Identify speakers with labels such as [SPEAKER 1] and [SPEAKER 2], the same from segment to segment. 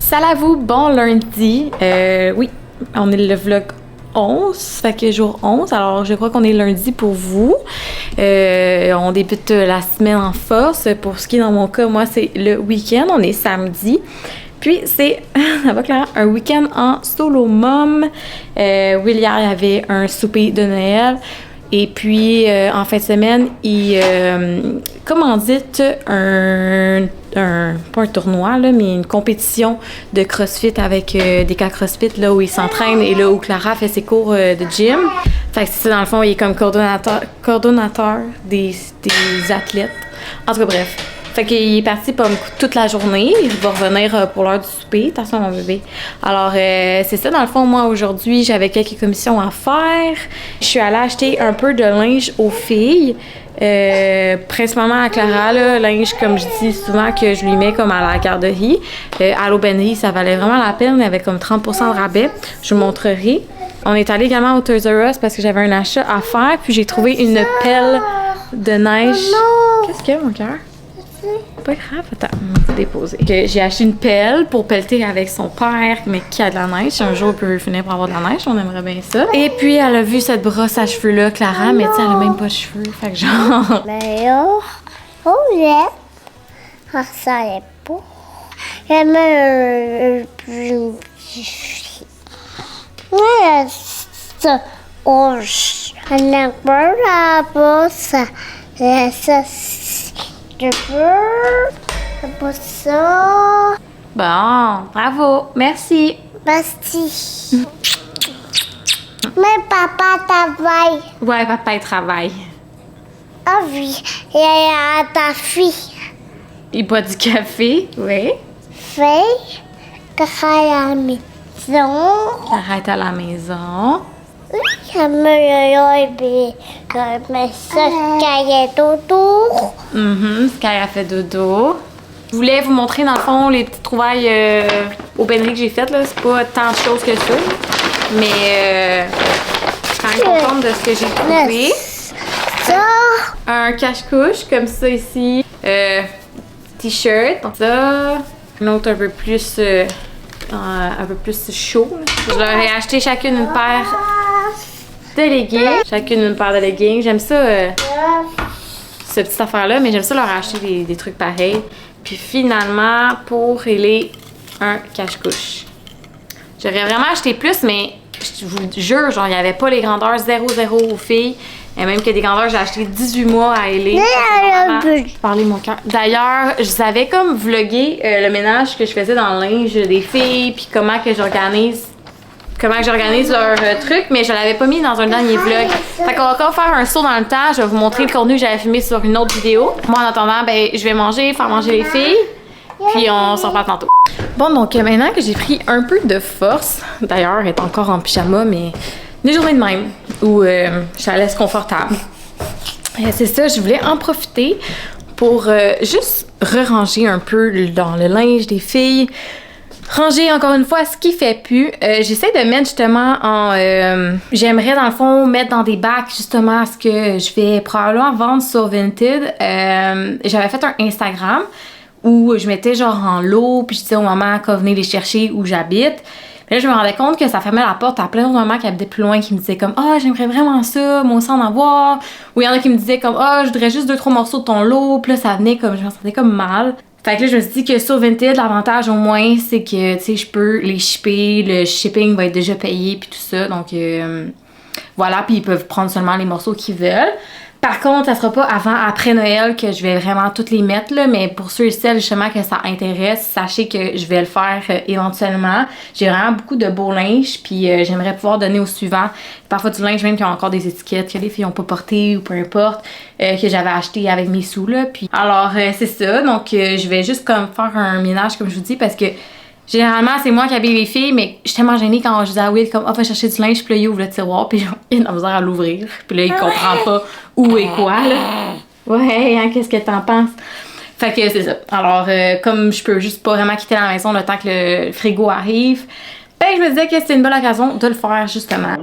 [SPEAKER 1] Salut à vous, bon lundi. Oui, on est le vlog 11, fait que jour 11, alors je crois qu'on est lundi pour vous. On débute la semaine en force. Pour ce qui est dans mon cas, moi c'est le week-end, on est samedi. Puis c'est, ça va Clara, un week-end en solo mom. Will hier, il y avait un souper de Noël. Et puis, en fin de semaine, il commandite pas un tournoi, là, mais une compétition de CrossFit avec des cas CrossFit, là, où il s'entraîne et là où Clara fait ses cours de gym. Fait que c'est ça, dans le fond, il est comme coordonnateur des athlètes. En tout cas, bref. Fait qu'il est parti comme toute la journée. Il va revenir pour l'heure du souper. Attention, mon bébé. Alors, c'est ça. Dans le fond, moi, aujourd'hui, j'avais quelques commissions à faire. Je suis allée acheter un peu de linge aux filles. Principalement à Clara, là, linge, comme je dis souvent, que je lui mets comme à la garderie. À l'aubainerie, ça valait vraiment la peine. Il y avait comme 30% de rabais. Je vous montrerai. On est allé également au Toys R Us parce que j'avais un achat à faire. Puis j'ai trouvé une pelle de neige. Qu'est-ce qu'il y a, mon cœur? Pas grave, attends, on va déposer. J'ai acheté une pelle pour pelleter avec son père, mais qui a de la neige. Un jour, il peut finir par avoir de la neige, on aimerait bien ça. Et puis, elle a vu cette brosse à cheveux-là, Clara, mais tu sais, elle a même pas de cheveux. Fait que genre.
[SPEAKER 2] Mais oh, yeah. Ça est beau. Elle met un petit. Ouais, ça. Orange. Elle a pas la brosse. Ça. Je peux pas ça.
[SPEAKER 1] Bon, bravo, merci.
[SPEAKER 2] Merci. Mais papa travaille.
[SPEAKER 1] Ouais, papa, il travaille.
[SPEAKER 2] Ah oui, il y a ta fille.
[SPEAKER 1] Il boit du café, oui.
[SPEAKER 2] Fille, travaille à la maison.
[SPEAKER 1] Clara est à la maison.
[SPEAKER 2] Oui, elle met ça, cahier autour.
[SPEAKER 1] Sky a fait dodo. Je voulais vous montrer, dans le fond, les petites trouvailles aubaineries que j'ai faites. Là. C'est pas tant de choses que ça. Mais je suis quand même contente de ce que j'ai trouvé.
[SPEAKER 2] Ça.
[SPEAKER 1] Un cache-couche, comme ça ici. T-shirt, donc ça. Un autre un peu plus chaud. Là. Je leur ai acheté chacune une paire de leggings. Chacune une paire de leggings. J'aime ça, cette petite affaire-là, mais j'aime ça leur acheter des trucs pareils. Puis finalement, pour Ellie, un cache-couche. J'aurais vraiment acheté plus, mais je vous jure, genre, il n'y avait pas les grandeurs 0-0 aux filles. Et même que des grandeurs, j'ai acheté 18 mois à Ellie. Parler mon cœur. D'ailleurs, je vous avais comme vlogué le ménage que je faisais dans le linge des filles, puis comment j'organise leur truc, mais je l'avais pas mis dans un dernier vlog. Fait qu'on va encore faire un saut dans le temps. Je vais vous montrer le contenu que j'avais filmé sur une autre vidéo. Moi, en attendant, ben, je vais faire manger les filles, puis on s'en reparle tantôt. Bon, donc maintenant que j'ai pris un peu de force, d'ailleurs, elle est encore en pyjama, mais des journées de même, où je la laisse confortable. C'est ça, je voulais en profiter pour juste ranger un peu dans le linge des filles. Ranger encore une fois ce qui fait plus. J'essaie de mettre justement j'aimerais dans le fond mettre dans des bacs justement ce que je vais probablement vendre sur Vinted. J'avais fait un Instagram où je mettais genre en lot puis je disais aux mamans qu'elles venaient les chercher où j'habite. Mais là, je me rendais compte que ça fermait la porte à plein d'autres mamans qui habitaient plus loin qui me disaient comme « Ah, j'aimerais vraiment ça, moi aussi en avoir. » Ou il y en a qui me disaient comme « Ah, je voudrais juste 2-3 morceaux de ton lot. » Puis là, ça venait comme, je me sentais comme mal. Fait que là, je me suis dit que sur Vinted, l'avantage au moins, c'est que, tu sais, je peux les shipper. Le shipping va être déjà payé puis tout ça. Donc, voilà. Puis ils peuvent prendre seulement les morceaux qu'ils veulent. Par contre, ça sera pas après Noël que je vais vraiment toutes les mettre, là, mais pour ceux et celles justement que ça intéresse, sachez que je vais le faire éventuellement. J'ai vraiment beaucoup de beaux linges, puis j'aimerais pouvoir donner au suivant. Parfois du linge même qui a encore des étiquettes que les filles ont pas porté ou peu importe, que j'avais acheté avec mes sous, là. Puis, alors, c'est ça, donc je vais juste comme faire un ménage, comme je vous dis, parce que généralement, c'est moi qui habille les filles, mais je suis tellement gênée quand je dis à Will, comme, va chercher du linge, puis là, il ouvre le tiroir, puis il a de la misère à l'ouvrir. Puis là, il comprend pas où et quoi, là. Ouais, hein, qu'est-ce que t'en penses? Fait que c'est ça. Alors, comme je peux juste pas vraiment quitter la maison le temps que le frigo arrive, ben, je me disais que c'était une bonne occasion de le faire, justement.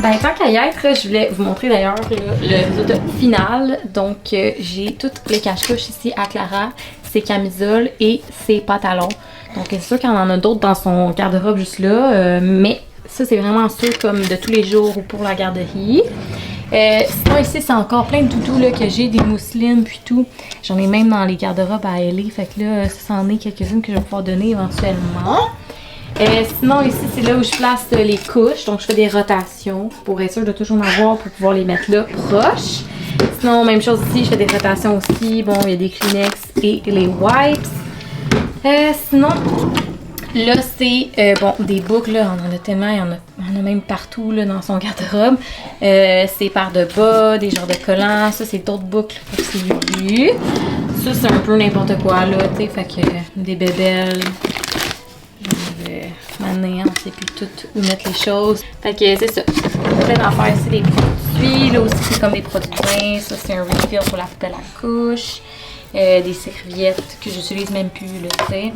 [SPEAKER 1] Ben, tant qu'à y être, je voulais vous montrer d'ailleurs le résultat final. Donc, j'ai toutes les cache-couches ici à Clara, ses camisoles et ses pantalons. Donc, c'est sûr qu'il y en a d'autres dans son garde-robe juste là, mais ça, c'est vraiment ceux comme de tous les jours ou pour la garderie. Sinon, ici, c'est encore plein de toutous là, que j'ai, des mousselines puis tout. J'en ai même dans les garde-robes à Ellie. Fait que là, ça en est quelques-unes que je vais pouvoir donner éventuellement. Sinon, ici, c'est là où je place les couches. Donc, je fais des rotations pour être sûr de toujours en avoir pour pouvoir les mettre là proches. Sinon, même chose ici, je fais des rotations aussi. Bon, il y a des Kleenex et les wipes. Sinon, là, c'est bon, des boucles, là, on en a tellement, il y en a même partout là, dans son garde-robe. C'est paires de bas, des genres de collants. Ça, c'est d'autres boucles pour ses débuts. Ça, c'est un peu n'importe quoi, là, tu sais, fait que des bébelles. Maintenant, on sait plus tout où mettre les choses. Fait que c'est ça. Plein d'affaires ici, des produits. Là aussi, c'est comme des produits de bain. Ça, c'est un refill pour la poubelle à couche. Des serviettes que j'utilise même plus, là, tu sais.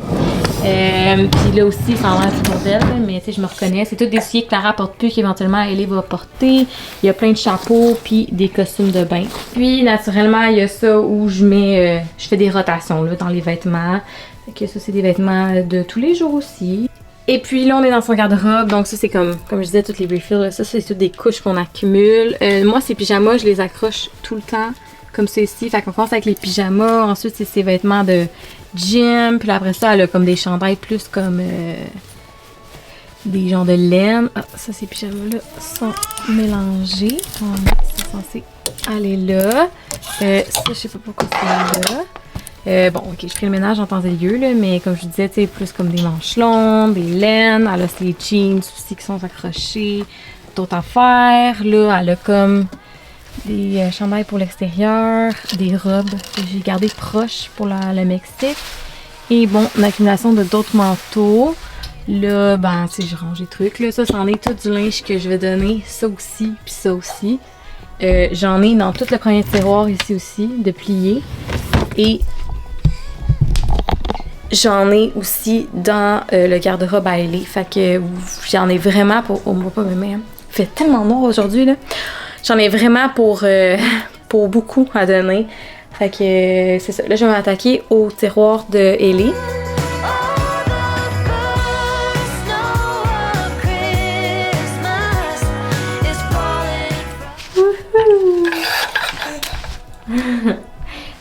[SPEAKER 1] Puis là aussi, ça a l'air du bordel, mais tu sais, je me reconnais. C'est tout des souliers que Clara porte plus, qu'éventuellement Ellie va porter. Il y a plein de chapeaux, puis des costumes de bain. Puis, naturellement, il y a ça où je mets, je fais des rotations, là, dans les vêtements. Fait que ça, c'est des vêtements de tous les jours aussi. Et puis là, on est dans son garde-robe, donc ça, c'est comme je disais, toutes les refills, là, ça, c'est toutes des couches qu'on accumule. Moi, ces pyjamas, je les accroche tout le temps, comme ceci. Fait qu'on commence avec les pyjamas, ensuite, c'est ses vêtements de gym, puis là, après ça, elle a comme des chandails plus comme des genres de laine. Ah, ça, ces pyjamas-là sont mélangés. C'est censé aller là. Ça, je sais pas pourquoi c'est là. Bon, ok, je ferai le ménage en temps et lieu, là, mais comme je vous disais, tu sais, plus comme des manches longues, des laines, elle a les jeans aussi qui sont accrochés, d'autres affaires. Là, elle a comme des chandails pour l'extérieur, des robes que j'ai gardées proches pour le Mexique. Et bon, une accumulation de d'autres manteaux. Là, ben, tu sais, je range les trucs, là. Ça, c'en est tout du linge que je vais donner. Ça aussi, puis ça aussi. J'en ai dans tout le premier tiroir ici aussi, de plier. Et j'en ai aussi dans le garde-robe à Ellie. Fait que j'en ai vraiment pour... Oh, on voit pas mes mains. Il fait tellement noir aujourd'hui, là. J'en ai vraiment pour beaucoup à donner. Fait que c'est ça. Là, je vais m'attaquer au tiroir de Ellie.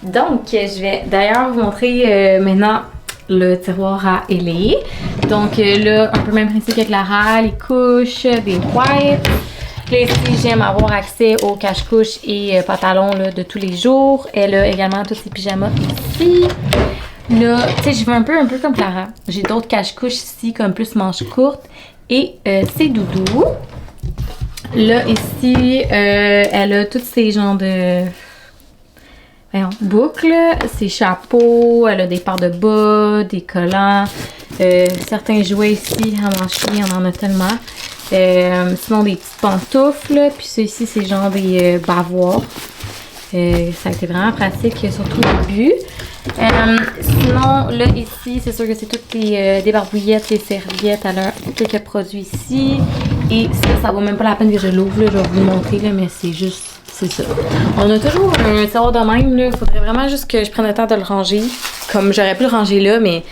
[SPEAKER 1] Donc, je vais d'ailleurs vous montrer maintenant le tiroir à Ellie. Donc là, un peu même principe que Clara, les couches, des wipes. Là ici, j'aime avoir accès aux cache-couches et pantalons là, de tous les jours. Elle a également tous ses pyjamas ici. Là, tu sais, je veux un peu comme Clara. J'ai d'autres cache-couches ici, comme plus manches courtes. Et ses doudous. Là, ici, elle a tous ces genres de... boucles, ses chapeaux, elle a des paires de bas, des collants, certains jouets ici à mancher, on en a tellement. Sinon des petites pantoufles, puis ça ici c'est genre des bavoirs. Ça a été vraiment pratique, surtout au début. Sinon, là ici, c'est sûr que c'est toutes des barbouillettes, les serviettes, elle a quelques produits ici. Et ça vaut même pas la peine que je l'ouvre, je vais vous le montrer, là, mais c'est juste... C'est ça. On a toujours un tiroir de même, là. Faudrait vraiment juste que je prenne le temps de le ranger. Comme j'aurais pu le ranger là, mais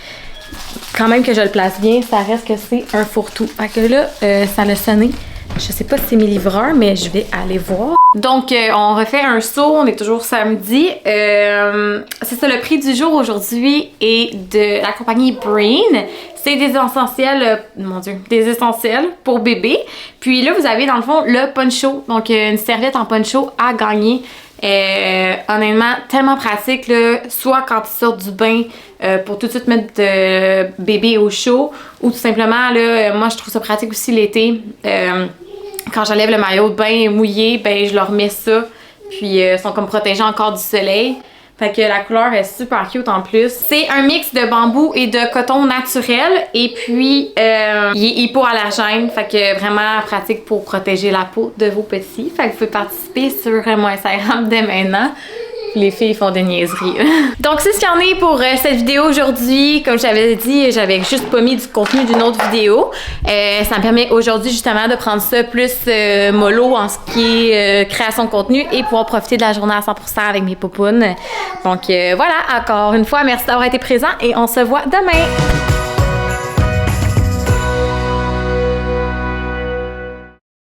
[SPEAKER 1] quand même que je le place bien, ça reste que c'est un fourre-tout. Fait que là, ça l'a sonné. Je sais pas si c'est mes livreurs, mais je vais aller voir. Donc, on refait un saut. On est toujours samedi. C'est ça, le prix du jour aujourd'hui est de la compagnie Brain. C'est des essentiels, mon Dieu, des essentiels pour bébé. Puis là, vous avez dans le fond le poncho. Donc, une serviette en poncho à gagner. Honnêtement, tellement pratique, là, soit quand tu sors du bain pour tout de suite mettre bébé au chaud, ou tout simplement, là, moi je trouve ça pratique aussi l'été. Quand j'enlève le maillot de bain mouillé, ben je leur mets ça. Puis ils sont comme protégés encore du soleil. Fait que la couleur est super cute en plus. C'est un mix de bambou et de coton naturel. Et puis, il est hypoallergène. Fait que vraiment pratique pour protéger la peau de vos petits. Fait que vous pouvez participer sur mon Instagram dès maintenant. puis les filles font des niaiseries. Donc c'est ce qu'il y en est pour cette vidéo aujourd'hui. Comme j'avais dit, j'avais juste pas mis du contenu d'une autre vidéo. Ça me permet aujourd'hui justement de prendre ça plus mollo en ce qui est création de contenu et pouvoir profiter de la journée à 100% avec mes poupounes. Donc voilà, encore une fois, merci d'avoir été présent et on se voit demain!